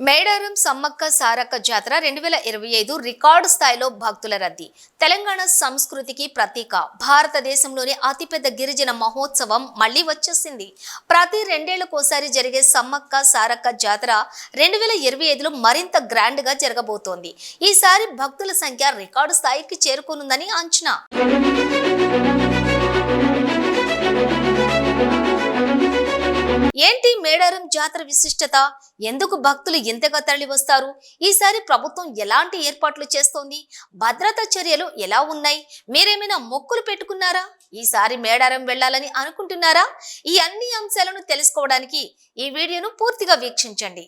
మేడారం సమ్మక్క సారక్క జాతర 2025 రికార్డు స్థాయిలో భక్తుల రద్దీ. తెలంగాణ సంస్కృతికి ప్రతీక. భారతదేశంలోని అతిపెద్ద గిరిజన మహోత్సవం మళ్లీ వచ్చేసింది. ప్రతి రెండేళ్లకోసారి జరిగే సమ్మక్క సారక్క జాతర 2025లో మరింత గ్రాండ్ గా జరగబోతోంది. ఈసారి భక్తుల సంఖ్య రికార్డు స్థాయికి చేరుకోనుందని అంచనా. ఏంటి మేడారం జాతర విశిష్టత? ఎందుకు భక్తులు ఇంతగా తరలి వస్తారు? ఈసారి ప్రభుత్వం ఎలాంటి ఏర్పాట్లు చేస్తోంది? భద్రతా చర్యలు ఎలా ఉన్నాయి? మీరేమైనా మొక్కులు పెట్టుకున్నారా? ఈసారి మేడారం వెళ్ళాలని అనుకుంటున్నారా? ఈ అన్ని అంశాలను తెలుసుకోవడానికి ఈ వీడియోను పూర్తిగా వీక్షించండి.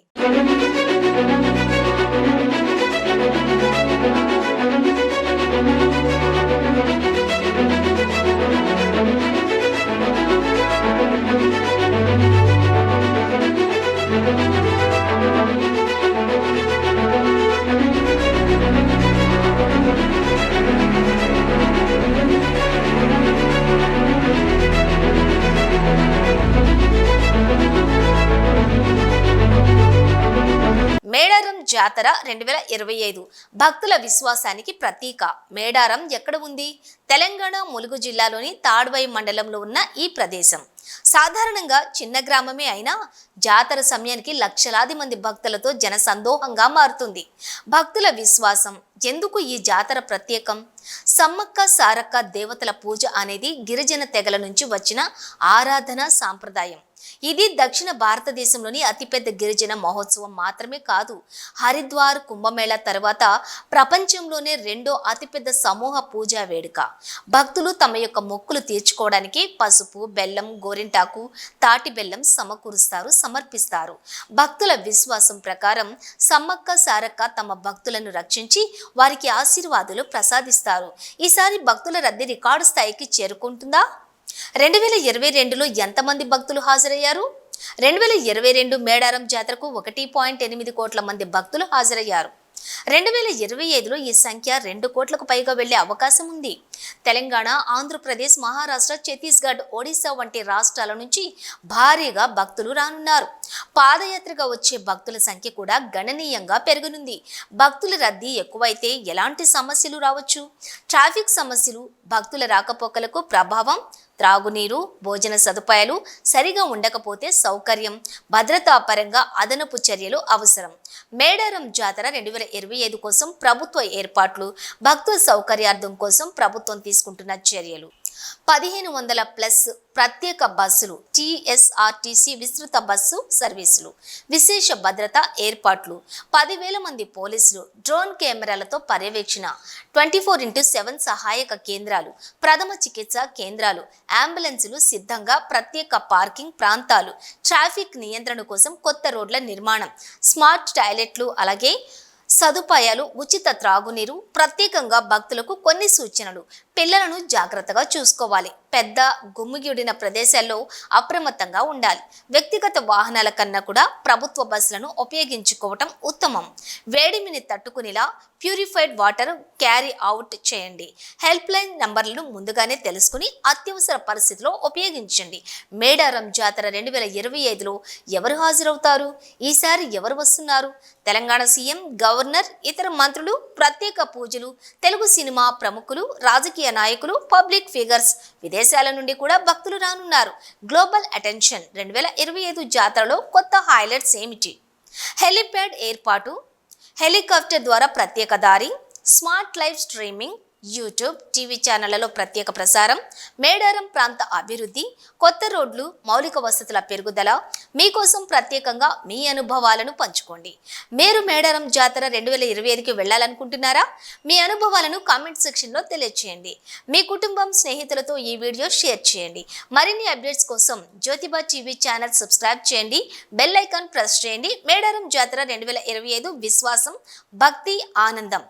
మేడారం జాతర 2025 భక్తుల విశ్వాసానికి ప్రతీక. మేడారం ఎక్కడ ఉంది? తెలంగాణ ములుగు జిల్లాలోని తాడ్వాయి మండలంలో ఉన్న ఈ ప్రదేశం సాధారణంగా చిన్న గ్రామమే అయినా జాతర సమయానికి లక్షలాది మంది భక్తులతో జనసందోహంగా మారుతుంది. భక్తుల విశ్వాసం. ఎందుకు ఈ జాతర ప్రత్యేకం? సమ్మక్క సారక్క దేవతల పూజ అనేది గిరిజన తెగల నుంచి వచ్చిన ఆరాధన సాంప్రదాయం. ఇది దక్షిణ భారతదేశంలోని అతిపెద్ద గిరిజన మహోత్సవం మాత్రమే కాదు, హరిద్వార్ కుంభమేళా తర్వాత ప్రపంచంలోనే రెండో అతిపెద్ద సమూహ పూజా వేడుక. భక్తులు తమ యొక్క మొక్కులు తీర్చుకోవడానికి పసుపు, బెల్లం, గోరింటాకు, తాటి బెల్లం సమర్పిస్తారు. భక్తుల విశ్వాసం ప్రకారం సమ్మక్క సారక్క తమ భక్తులను రక్షించి వారికి ఆశీర్వాదాలు ప్రసాదిస్తారు. ఈసారి భక్తుల రద్దీ రికార్డు స్థాయికి చేరుకుంటుందా? 2022లో ఎంతమంది భక్తులు హాజరయ్యారు? 2022 మేడారం జాతరకు 1.8 కోట్ల మంది భక్తులు హాజరయ్యారు. 2025లో ఈ సంఖ్య 2 కోట్లకు పైగా వెళ్లే అవకాశం ఉంది. తెలంగాణ, ఆంధ్రప్రదేశ్, మహారాష్ట్ర, ఛత్తీస్గఢ్, ఒడిశా వంటి రాష్ట్రాల నుంచి భారీగా భక్తులు రానున్నారు. పాదయాత్రగా వచ్చే భక్తుల సంఖ్య కూడా గణనీయంగా పెరగనుంది. భక్తుల రద్దీ ఎక్కువైతే ఎలాంటి సమస్యలు రావచ్చు? ట్రాఫిక్ సమస్యలు, భక్తుల రాకపోకలకు ప్రభావం, త్రాగునీరు, భోజన సదుపాయాలు సరిగా ఉండకపోతే సౌకర్యం, భద్రతా పరంగా అదనపు చర్యలు అవసరం. మేడారం జాతర 2025 కోసం ప్రభుత్వ ఏర్పాట్లు, భక్తుల సౌకర్యార్థం కోసం ప్రభుత్వం తీసుకుంటున్న చర్యలు. 1500+ ప్రత్యేక బస్సులు, TSRTC విస్తృత బస్సు సర్వీసులు, విశేష భద్రతా ఏర్పాట్లు, 10,000 మంది పోలీసులు, డ్రోన్ కెమెరాలతో పర్యవేక్షణ, 24x7 సహాయక కేంద్రాలు, ప్రథమ చికిత్స కేంద్రాలు, అంబులెన్సులు సిద్ధంగా, ప్రత్యేక పార్కింగ్ ప్రాంతాలు, ట్రాఫిక్ నియంత్రణ కోసం కొత్త రోడ్ల నిర్మాణం, స్మార్ట్ టాయిలెట్లు, అలాగే సదుపాయాలు, ఉచిత త్రాగునీరు. ప్రత్యేకంగా భక్తులకు కొన్ని సూచనలు. పిల్లలను జాగ్రత్తగా చూసుకోవాలి. పెద్ద గుమ్మిగూడిన ప్రదేశాల్లో అప్రమత్తంగా ఉండాలి. వ్యక్తిగత వాహనాల కన్నా కూడా ప్రభుత్వ బస్సులను ఉపయోగించుకోవటం ఉత్తమం. వేడిమిని తట్టుకునేలా ప్యూరిఫైడ్ వాటర్ క్యారీ అవుట్ చేయండి. హెల్ప్ లైన్ నంబర్లను ముందుగానే తెలుసుకుని అత్యవసర పరిస్థితిలో ఉపయోగించండి. మేడారం జాతర 2025లో ఎవరు హాజరవుతారు? ఈసారి ఎవరు వస్తున్నారు? తెలంగాణ సీఎం, గవర్నర్, ఇతర మంత్రులు, ప్రత్యేక పూజలు, తెలుగు సినిమా ప్రముఖులు, రాజకీయ నాయకులు, పబ్లిక్ ఫిగర్స్, విదేశాల నుండి కూడా భక్తులు రానున్నారు. Global attention. 2025 జాతరలో కొత్త హైలైట్స్ ఏమిటి? హెలిప్యాడ్ ఏర్పాటు, హెలికాప్టర్ ద్వారా ప్రత్యేక దారి, smart live streaming, YouTube, TV ఛానళ్లలో ప్రత్యేక ప్రసారం, మేడారం ప్రాంత అభివృద్ధి, కొత్త రోడ్లు, మౌలిక వసతుల పెరుగుదల. మీకోసం ప్రత్యేకంగా మీ అనుభవాలను పంచుకోండి. మీరు మేడారం జాతర 2025కి వెళ్ళాలనుకుంటున్నారా? మీ అనుభవాలను కామెంట్ సెక్షన్లో తెలియజేయండి. మీ కుటుంబం, స్నేహితులతో ఈ వీడియో షేర్ చేయండి. మరిన్ని అప్డేట్స్ కోసం జ్యోతిబా టీవీ ఛానల్ సబ్స్క్రైబ్ చేయండి. బెల్ ఐకాన్ ప్రెస్ చేయండి. మేడారం జాతర 2025 విశ్వాసం, భక్తి, ఆనందం.